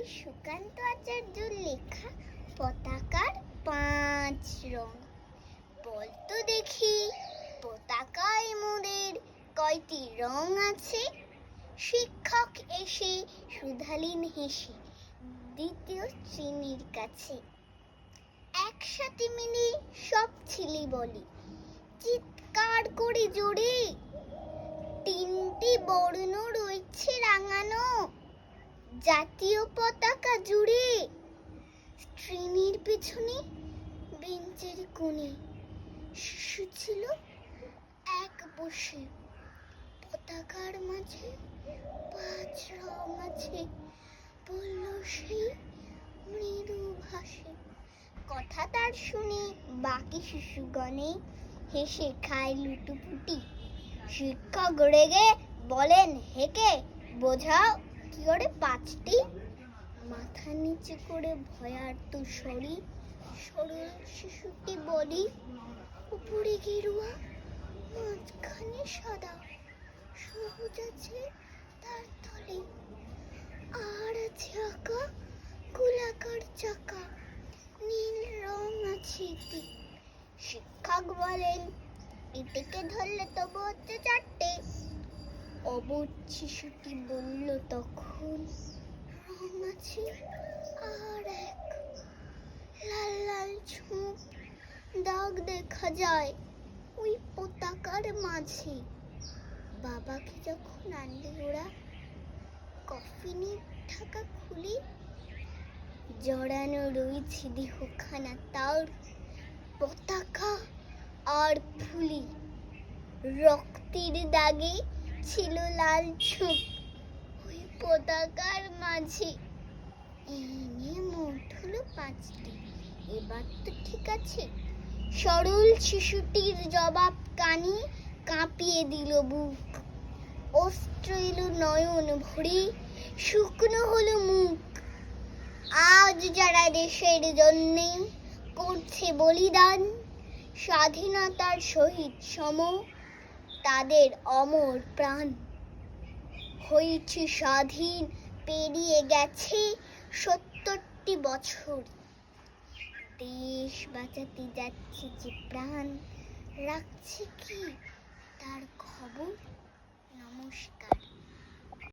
কবি সুকান্ত আচার্যর লেখা পতাকার 5 রং। বলতো দেখি পতাকায় মোদের কয়টি রং আছে? শিক্ষক এসে শুধালেন হেসে দ্বিতীয় শ্রেণীর কাছে। একসাথে মিলে সব ছেলে বলে চিৎকার করে জোরে, 3টি বর্ণ রয়েছে রাঙানো জাতীয় পতাকা জুড়ে। শ্রেণীর পেছনে বেঞ্চের কোণে শিশু ছিল এক বসে। পতাকার মাঝে 5 রং আছে বলল সেই মৃদু ভাষে। কথা তার শুনে বাকি শিশুগণে হেসে খায় লুটোপুটি। শিক্ষক রেগে বলেন হেকে, বোঝাও কি করে 5টি? মাথা নিচু করে ভয়ার্ত স্বরে সরল শিশুটি বলি, উপরে গেরুয়া মাঝখানে সাদা, সবুজ আছে তার তলে, আর আছে আঁকা গোলাকার চাকা, নীল রং আছে এতে। শিক্ষক বলেন এটিকে ধরলে তবু হচ্ছে 4টে। অবুঝ শিশুটি বলল তখন রং আছে আর এক, লাল লাল ছোপ দাগ দেখা যায় ওই পতাকার মাঝে। বাবাকে যখন আনলে ওরা কফিনের ঢাকা খুলে, জড়ানো রয়েছে দেহখানা তার পতাকা আর ফুলে। রক্তের দাগে ছিল লাল ছোপ ওই পতাকার মাঝে। এই নিয়ে মোট হলো 5টি। এবার তো ঠিক আছে? সরল শিশুটির জবাব কানে কাঁপিয়ে দিল বুক। অস্ত্র এলো নয়ন ভরে, শুকনো হলো মুখ। আজ যারা দেশের জন্যে করছে বলিদান, স্বাধীনতার শহীদ সম তাদের অমর প্রাণ। হয়েছে স্বাধীন, পেরিয়ে গেছে 70টি বছর। দেশ বাঁচাতে যাচ্ছে যে প্রাণ, রাখছে কি তার খবর? নমস্কার।